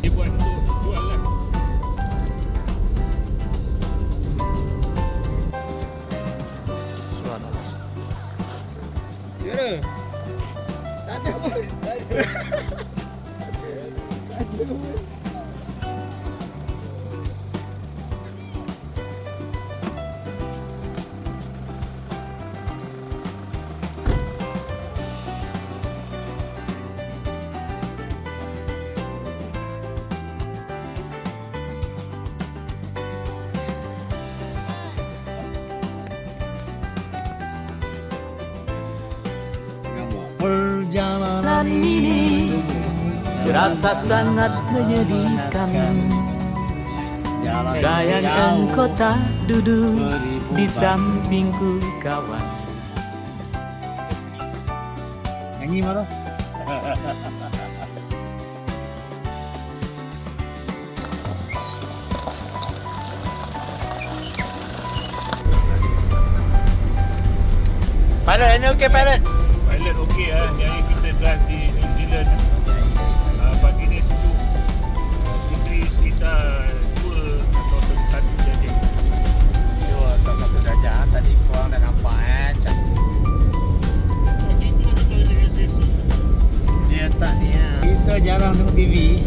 Dia buat untuk jual lah. Subhanallah. Ya dah. Tak ada pun. Tak ada. Perjalanan ini terasa sangat menyedihkan. Sayang engkau tak duduk di sampingku kawan. Nyanyi malah. Pilot, ini okey pilot? Pilot okey lah. Jadi kita drive di New Zealand. Pagi ni sejuk. Degree sekitar 2 atau 1 saja. Dua atau 1 darjah. Tadi korang dah nampak cantik. Itu ada toilet SSC. Dia tak ni ya. Kita jarang tengok TV.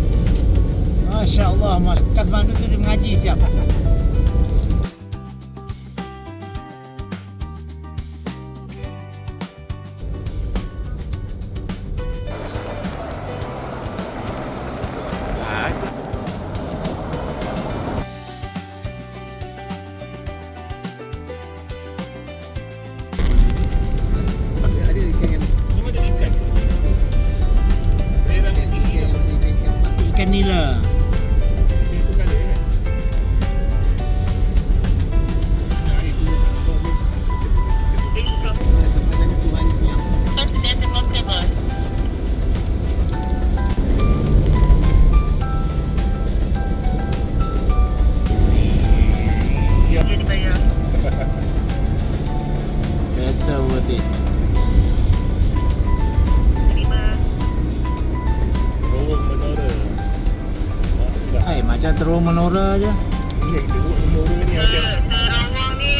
Masya Allah, Mas Kathmandu tu dia mengaji siap. Memang ada ikan. Merah tinggi. Ikan nila. Itu colour kan? Nah, itu. Better worth it. Terowong menora. Hai, macam terowong menora je. Ini terowong menora ni ada. Terowong ni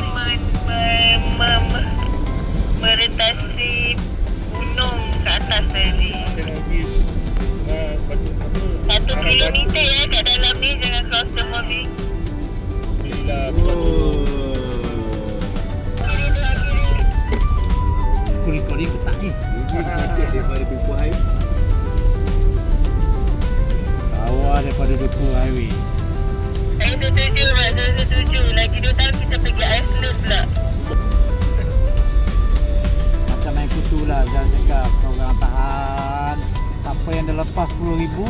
meretasi gunung ke atas tadi. Ada lagi batu apa? 1 kilometer ya kat dalam ni, jangan cross the movie. Belilah Kiri dua kiri. Aku recording ke tak ni? Daripada Duku Highway. Awal daripada Duku Highway. Saya setuju Mak, saya setuju. Lagi 2 tahun kita pergi Iceland pula. Macam main kutu lah, jangan cakap korang tahan. Siapa yang dah lepas 10,000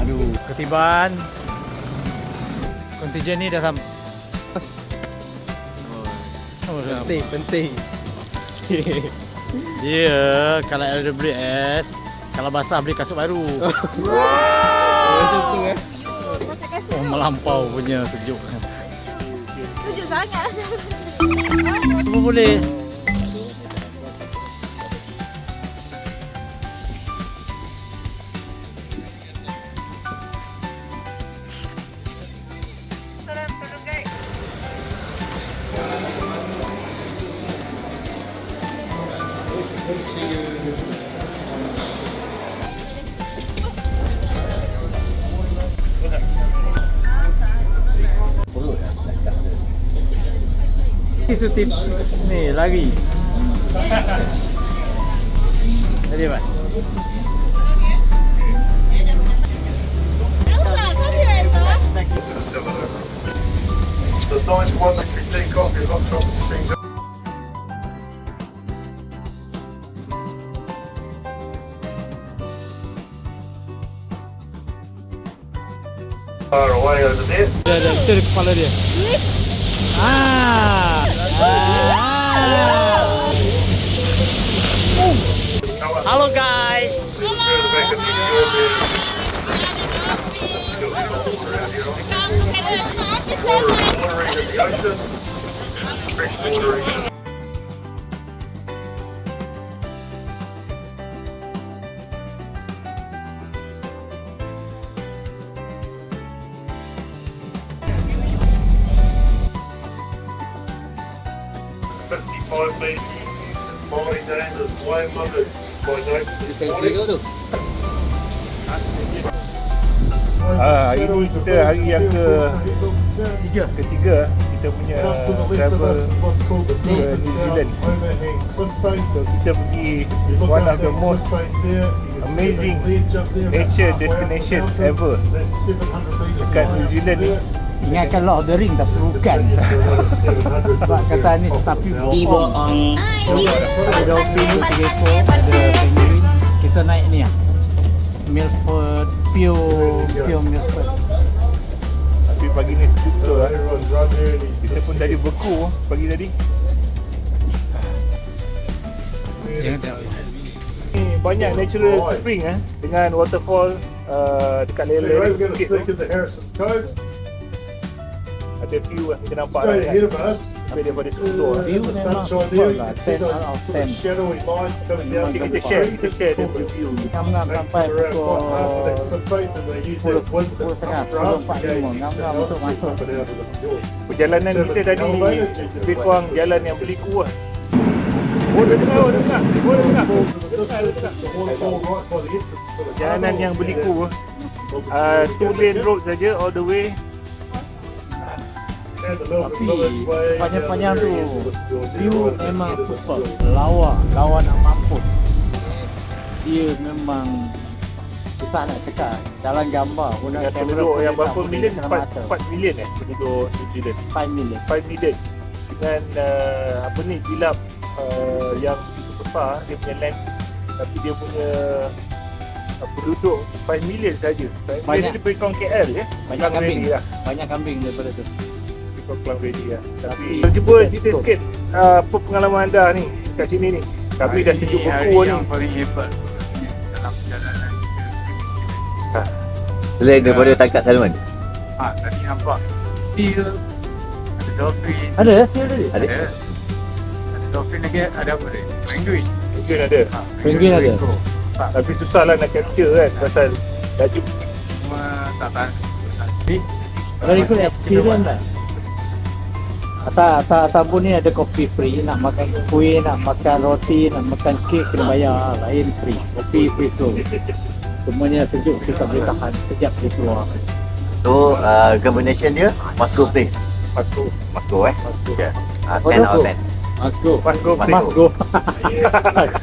aduh, Ketibaan kontijen ni dah sampai. penting. Dia kalau LWS, kalau basah beli kasut baru. Betul eh. Oh, melampau punya sejuk. Sejuk sangat. Semua boleh. Salam tolong guys. Isu tip ni lari. Tadi apa? Elsa, come here, Elsa. The nice one that can take off your lots of things. Far away over there. Itu ada kepala dia. Halo guys. Further back in the European. Watering in the ocean. Fresh watering. I've been my dad as way mothers by night. Hari ni kita hari yang ketiga kita punya travel ke New Zealand. So kita pergi one of the most amazing nature destination ever dekat New Zealand ni. Ingatkan Lord of the Ring tapi bukan. Sebab kata ni tapi bohong. Ada dolphin, 3 ekor, ada penguin. Kita naik ni Milford, Pure Milford. Tapi pagi ni sejuk betul lah. Kita pun tadi beku pagi tadi. Ni banyak natural spring dengan waterfall dekat Lele Bukit tu. Ada view lah kita nampak lah tapi daripada sekolah View memang super lah, 10 out of 10. kita share the review. Ngam-ngam sampai pukul 10.30 ngam-ngam untuk masuk. Perjalanan kita tadi lebih kurang jalan yang berliku lah. Dengar. Perjalanan yang berliku 2 lane road saja all the way. Tapi panjang-panjang tu view memang super. Lawa nak mampus. Dia memang susah nak cakap. Dalam gambar guna Dengan kamera penduduk yang berapa boleh million? kena 4 mata. million penduduk New Zealand. 5 million. 5 million. Dengan gilap yang begitu besar dia punya land, tapi dia punya penduduk 5 million saja. Banyak. Dia lebih kurang KL Banyak kambing. lah. Banyak kambing daripada tu. Kelang ready lah. Tapi Tapi cuba cerita sikit apa pengalaman anda ni kat sini ni. Kami dah sejuk beku ni. paling hebat dalam perjalanan kita. Selain daripada tangkap salmon. Tadi nampak seal, ada dolphin, Ada hasil tadi? Ada. ada dolphin lagi, ada apa lagi? Penguin. Mungkin ada. Penguin ada. Besar. Tapi susah lah nak capture kan pasal laju. Cuma tak tahan. Tapi Very good experience lah. Atas pun ni ada kopi free. Nak makan kuih, nak makan roti, nak makan kek kena bayar. Lain free. Kopi free tu. Semuanya sejuk, kita boleh tahan. Sekejap dia keluar. So combination dia must go place. Aku Must go Okay. 10 out of 10. Must go. Must go. Must go.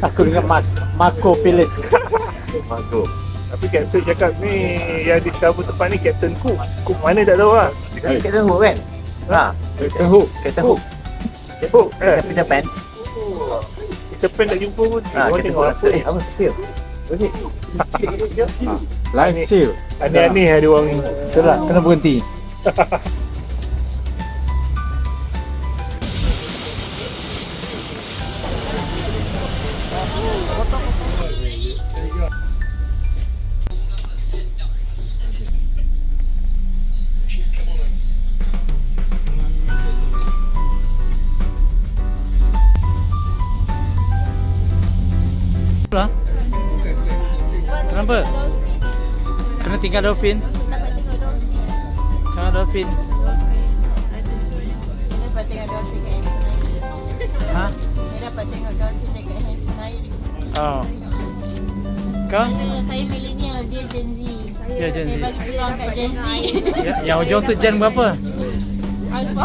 Aku dengan Marco Pilis. Must go. Tapi Captain cakap ni yang discover tempat ni Captain Cook. Cook mana tak tahu lah. Captain Hook kan? Captain Hook. Captain Hook. Cook Peter Pan. kita pen tak jumpa pun. Orang Captain tengok Hook. apa ni. Apa? Seal. Apa sih? Seal. Live seal. Aneh-aneh ada orang ni. Betul tak? Kena berhenti. Kenapa? Kena tinggal dolphin? Tengok dolphin. Saya dapat tengok dolphin kat Hanson Island. Ha? Saya dapat tengok dolphin dekat Hanson Island. Oh. Kau? Saya millennial, dia Gen Z. Dia Gen Z. Saya bagi peluang kat Gen Z. Yang ujung tu gen berapa?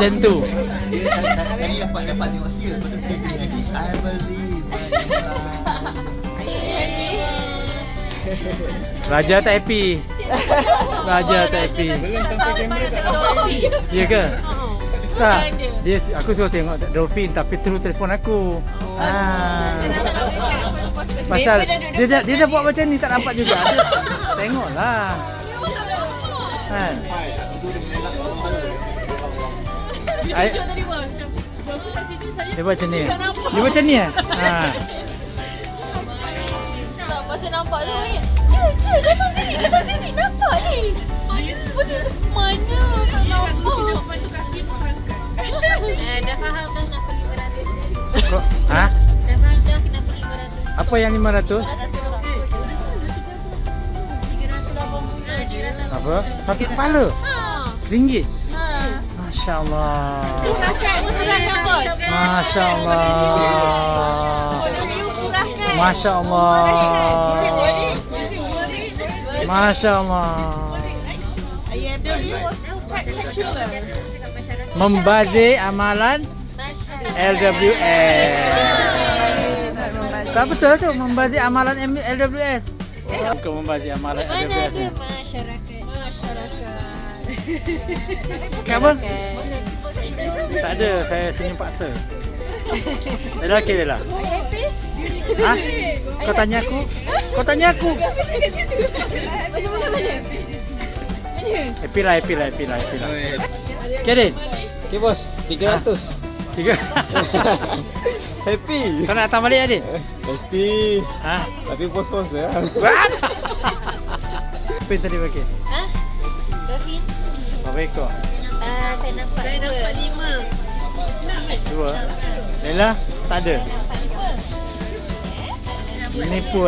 Gen tu. Tadi dapat tengok seal. Lepas tu saya tengok I believe. Raja tak happy. Raja tak happy. Ya ke? Tak. Dia aku suruh tengok dolphin tapi terus telefon aku. Pasal dia dah buat macam ni tak nampak juga. Dia, tengoklah. Kan? Dia buat macam ni. Dia buat macam ni Masa nampak tu banyak. Cik, datang sini, nampak ni. Mana tak nampak. Dah faham dah kenapa 500. Ha? Dah faham dah kenapa 500. Apa yang 500? 380. Apa? Satu kepala? Ha. Ringgit? Ha. Masya Masya Allah. Kurangkan bos. Masya Allah. Masya Allah. Masya Allah. IFW was spectacular. Membazir amalan LWS. Tak betul tu, membazir amalan LWS. Bukan membazir amalan LWS. Masyarakat. Apa? Tak ada, saya senyum paksa. Dah okey dah lah. Ha? Kau tanya aku? Kau tanya aku? Mana? Happy lah. Okay, Din? Okay bos, 300. Tiga. Happy. Kau nak datang balik, Din? Mesti. Ha? Tapi bos-bos ya. What? Apa yang tadi pakai? Ha? Dolphin? Berapa ekor? Saya nampak 2. Lela? Tak ada. Menipu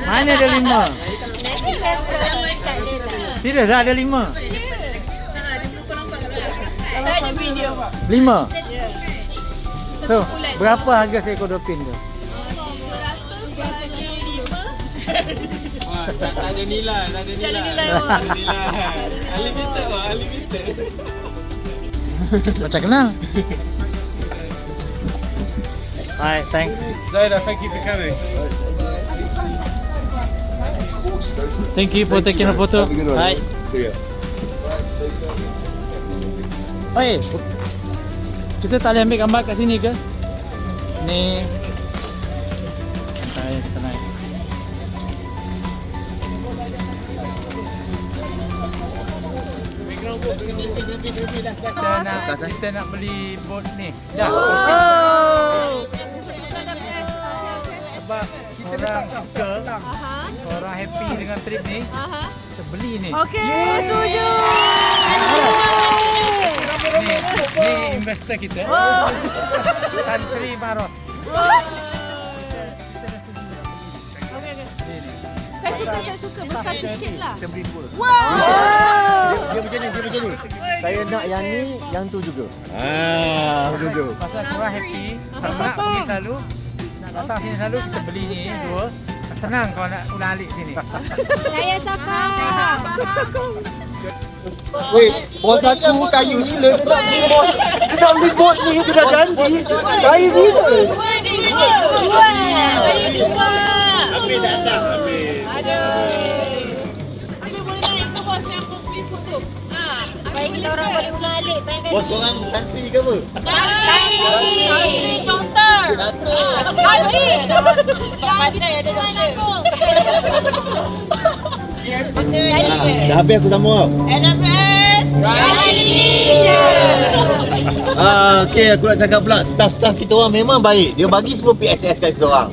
Mana ada 5? Nanti rasa tak ada lah. Serius lah ada 5? Ada video. 5? So, berapa harga seekor dolphin tu? Tak ada nilai. Unlimited. Macam kenal? Hi, thanks. Zaida, thank you for coming. Thank you for taking a photo. Hi. See ya. Oi, kita tak boleh ambil gambar kat sini ke? Ni. Kita naik. Kita nak beli boat ni. Dah. Sebab orang suka, orang happy dengan trip ni, kita beli ni. Okey, setuju. Ni investor kita. Tan Sri Maros. Saya suka besar sikit lah. Kita beli dua. Dia macam ni. Saya nak yang ni, yang tu juga. Setuju. Pasal korang happy, nak pergi selalu, nak datang sini selalu, kita beli ni dua. Senang kau nak ulang alik sini. Saya sokong. Weh, bos aku kayu gila. Dia nak beli bot ni, dia dah janji. Kayu gila. Habis datang. Supaya kita orang boleh ulang alik. Bos korang Tan Sri ke apa? Doktor. Haji. Yang ada doktor. Dah habis aku sama. NFS. Okey, aku nak cakap pula staff-staff kita orang memang baik. Dia bagi semua PSS kat kita orang.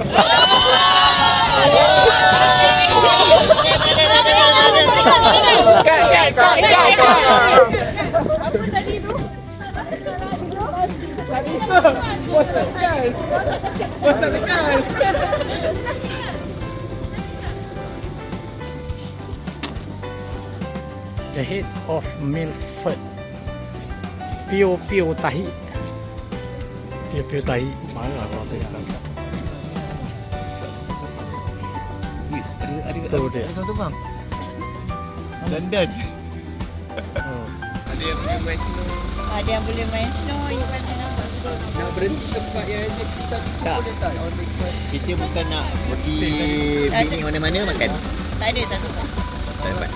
The head of Milford. Pio tahi. Pio tahi. Marah kalau tengok. Ada kau tu bang. London. Ada yang boleh main snow. Ada yang boleh main snow, you boleh nampak snow. Nak berhenti tempat yang asyik kita Tak. boleh tak? Kita bukan nak pergi picnic mana-mana makan. Tak ada, tak sempat. Tak dapat.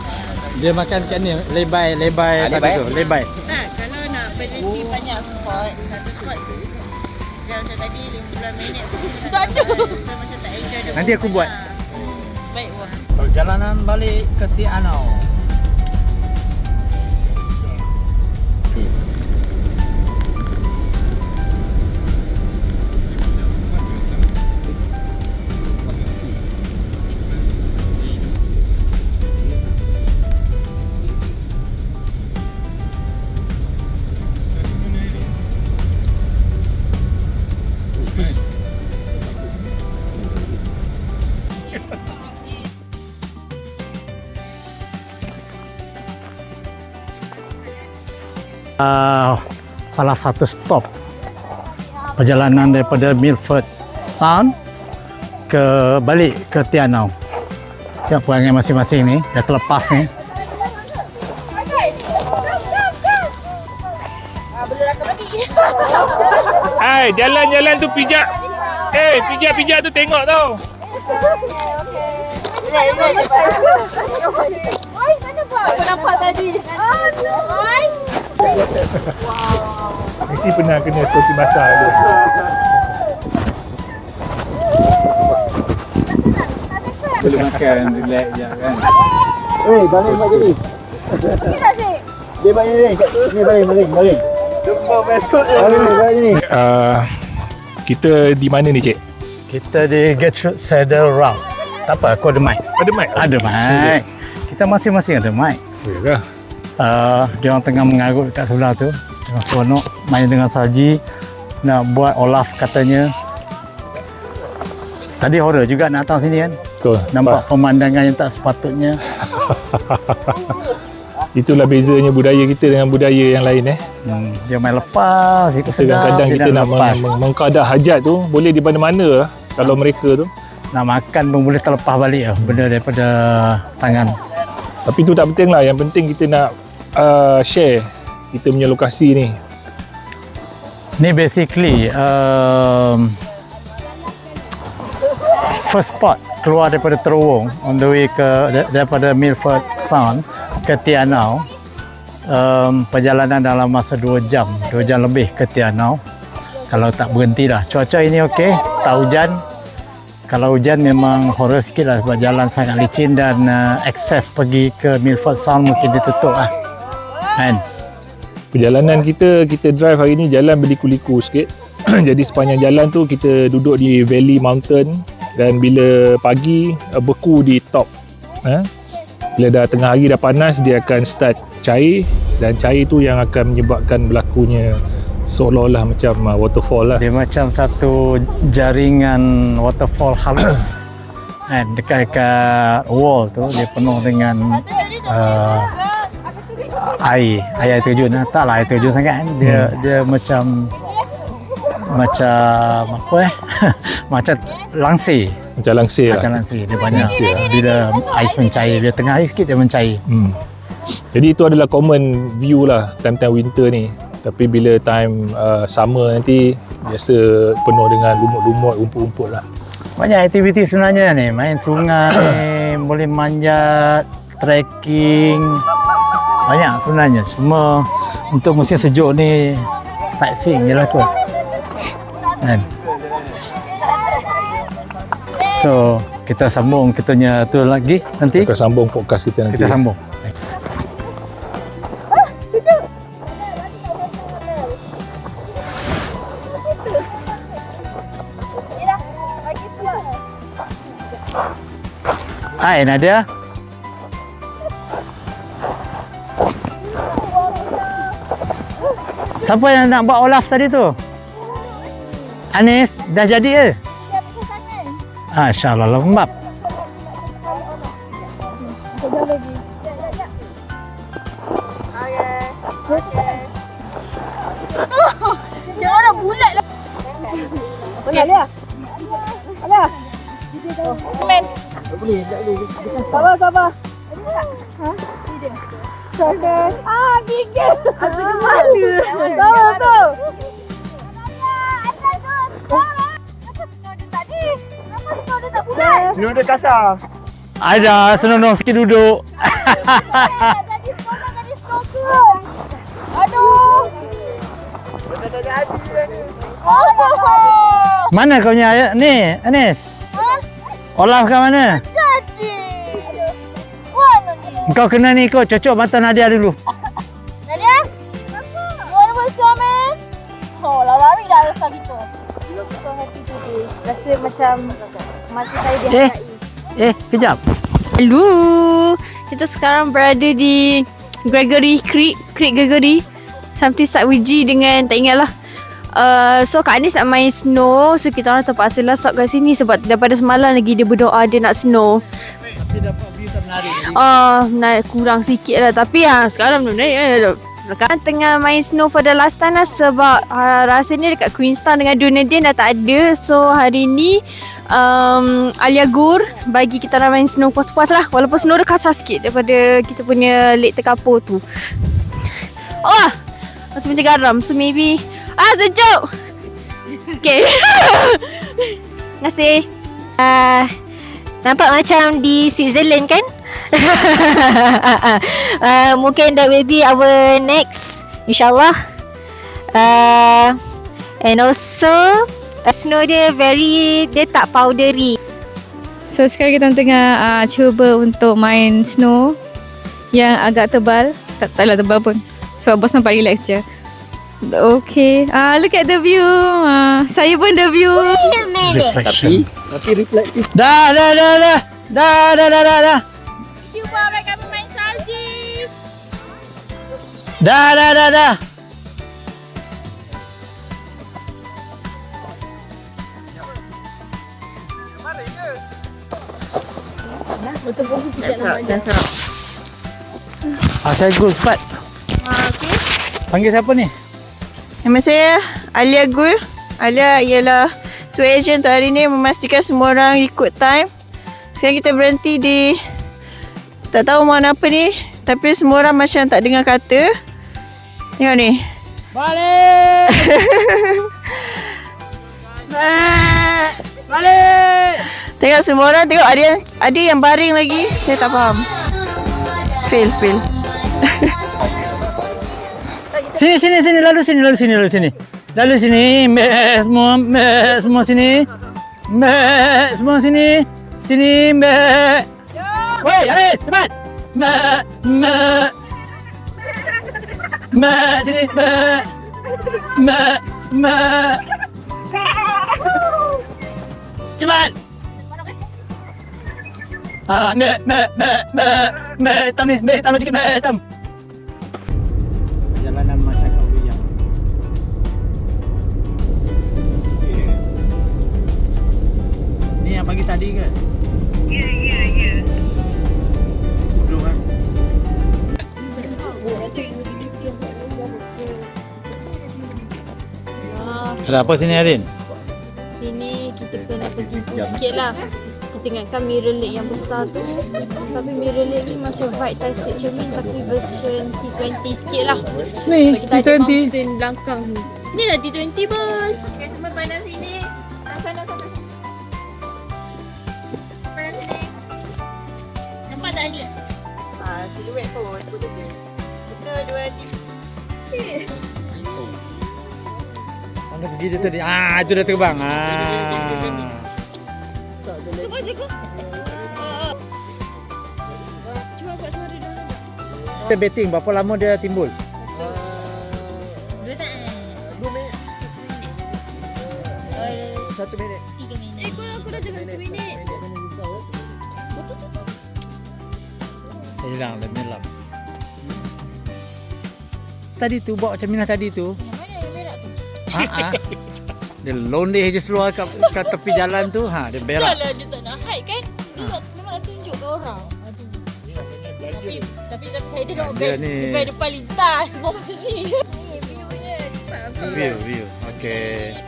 Dia makan kat ni, lebai tadi tu, lebai. Tak, kalau nak berhenti banyak spot, satu spot dia macam tadi 15 minit. Tak ada. So macam tak enjoy the Nanti aku buat. Baik, wah. Perjalanan balik ke Tianau. salah satu stop perjalanan daripada Milford Sound ke balik ke Tianau. Tengok perangai masing-masing ni dah terlepas ni. Hai, jalan-jalan tu pijak. Pijak-pijak tu tengok tau. Aku nampak tadi. Mesti pernah kena kursi basah tu. Boleh makan, relax je kan. Balik mak jadi. Dia balik ni. Ni balik. Jumpa besok Balik ni. kita di mana ni, Cik? Kita di Gertrude Saddle Round. Tak apa, aku ada mic. Ada mic? Ada mic. Kita masing-masing ada mic. Ya. Dia orang tengah mengarut kat sebelah tu. Tengah seronok main dengan Saji. Nak buat olaf katanya. Tadi horror juga nak datang sini kan. Betul. Nampak pemandangan yang tak sepatutnya. Itulah bezanya budaya kita dengan budaya yang lain Dia main lepas. Kadang-kadang kita nak mengkadah hajat tu boleh di mana-mana lah. Kalau mereka tu nak makan pun boleh terlepas balik lah benda daripada tangan. Tapi tu tak penting lah. Yang penting kita nak share kita punya lokasi ni. Ni basically first spot keluar daripada Terowong on the way ke daripada Milford Sound ke Tianau. Perjalanan dalam masa 2 jam lebih ke Tianau kalau tak berhenti dah. Cuaca ini okey, tak hujan. Kalau hujan memang horror sikit lah sebab jalan sangat licin dan akses pergi ke Milford Sound mungkin ditutup lah kan. Perjalanan kita drive hari ni jalan berliku-liku sikit. Jadi sepanjang jalan tu kita duduk di Valley Mountain dan bila pagi beku di top. Bila dah tengah hari dah panas dia akan start cair dan cair tu yang akan menyebabkan berlakunya seolah-olah macam waterfall lah. Dia macam satu jaringan waterfall halus kan, dekat wall tu dia penuh dengan air terjun. Taklah air terjun sangat kan. Dia macam apa macam langsir. Macam langsir Macam lah. langsir. Dia banyak bila ais mencair, dia tengah air sikit dia mencair. Jadi itu adalah common view lah time-time winter ni. Tapi bila time summer nanti biasa penuh dengan lumut-lumut, rumput-rumput lah. Banyak aktiviti sebenarnya ni. Main sungai, boleh manjat, trekking. Banyak sebenarnya. Cuma untuk musim sejuk ni sightseeing je lah tu. Kan? So, kita sambung kita punya tu lagi nanti. Kita sambung podcast kita nanti. Kita sambung. Hai Nadia. Siapa yang nak buat olaf tadi tu? Anis, dah jadi ke? InsyaAllah lembab. Dia orang bulat lah. Boleh dia. Ada. Men. Sabar. Sabar. Gigil. Aku kemana? Sabar tu. Duduk kasar. Ada, senang sikit duduk. Aduh. Mana kau punya ni, Anis? Olaf kat mana? Kau kena ni kot, cocok mata Nadia dulu. Nadia? You want to watch comment? Oh, lari dah rasa gitu. Rasa macam mata saya dihargai. Kejap. Hello, kita sekarang berada di Gregory Creek Gregory. Something start with G dengan tak ingat lah. So Kak Anis nak main snow, so kita orang terpaksa lah stop kat sini sebab daripada semalam lagi dia berdoa dia nak snow. Tapi dapat view tak menarik. Kurang sikit lah tapi sekarang benar-benar Sekarang tengah main snow for the last time lah sebab rasanya dekat Queenstown dengan Dunedin dah tak ada. So hari ni Aliagur bagi kita orang main snow puas-puas lah. Walaupun snow dia kasar sikit daripada kita punya Lake Tekapo tu. Oh, rasa macam garam. So maybe sejuk. Okay. Terima kasih. Nampak macam di Switzerland kan? Mungkin that will be our next, insyaAllah. And also snow dia tak powdery. So sekarang kita tengah cuba untuk main snow yang agak tebal. Taklah tebal pun, sebab bos nampak relax je. Okay, look at the view. Saya pun the view. Tapi reflektif. Dah. Cuba mereka bermain salji. Dah. Saya Gul cepat. Okay. Panggil siapa ni? Nama saya Alia Gul. Alia ialah tour agent untuk hari ni, memastikan semua orang ikut time. Sekarang kita berhenti di tak tahu mana apa ni, tapi semua orang macam tak dengar kata. Tengok ni. Balik. Balik. Tengok semua orang, tengok ada yang baring lagi. Saya tak faham. Fail. Sini, lalu sini. Semua sini. Semua sini. Sini, woi, Aris, cepat. Sini. Cepat. Hitam sikit, hitam. Perjalanan macam kau yang. Ni yang pagi tadi ke? Ya. Bodoh kan? Ada apa sini Arin? Sini kita pernah pergi sikit lah. Kita ingatkan Mirror Lake yang besar tu. Tapi Mirror Lake ni macam vibe Tasik Cermin tapi version T20 sikit lah. Ni, Kita ada T20. mountain belakang ni. Ni lah T20 bos. Okay, semua pandang sini. Sana. Pandang sini. Nampak tak ni? Siluet pun. Betul je. Betul, dua hati. Mana pergi dia tadi? Itu dah terbang. Cuba. Cuba buat suara dulu. Dia betting, berapa lama dia timbul? 2 minit. 1 minit. 3 minit. Aku dah cakap 2 minit. Dia hilang, dia menyelam. Tadi tu, bawa macam Minah tadi tu. Yang mana yang berak tu? Dia lonely je seluar kat tepi jalan tu. Dia berak. Dah lah dia tak nak hide kan? Dia memang nak tunjuk ke orang. Tapi saya tengok Dia ni. beg depan lintas semua macam ni. Ni view-nya. View. Okay.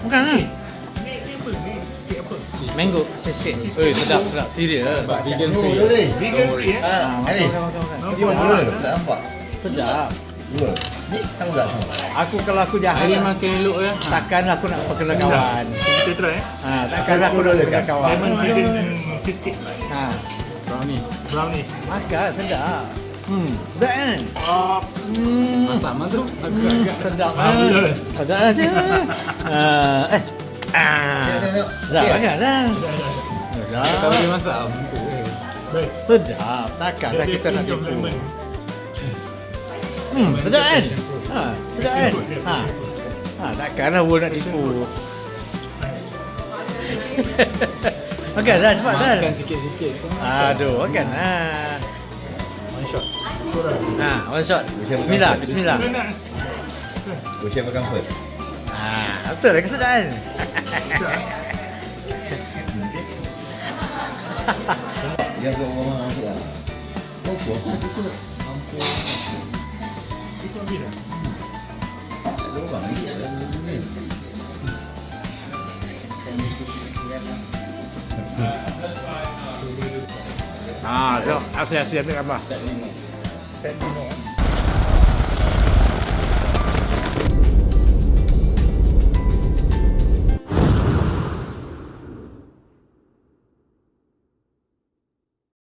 Bukan lah. Mango. Cheesecake. Sedap. Serius. Vegan free. Vegan free Nampak. Sedap. Ni kamu tak sama. Kalau aku jahat makan elok ya. Takkan aku nak perkenal kawan. Kita try Takkan aku nak perkenal kawan. Lemon vegan cheesecake. Brownies. Makan sedap. Sedap kan? Sama tu agak-agak Sedap kan? Sedap je. Sedap kan? tahu dia masak apa tu. Sedap. Takkanlah kita nak tipu. Sedap kan? Sedap kan? Takkanlah Wul nak tipu. Makan dah cepat dah. Makan sikit-sikit. Aduh, makan lah. One shot. One shot. Bismillah, bismillah. Saya makan first. Betul lah kesedaan. Yang ke orang masuk lah. Oh, buah itu. Itu ambil dah. Ada orang lagi ada ni. Tengok. Asyik ambil gambar. Set minum.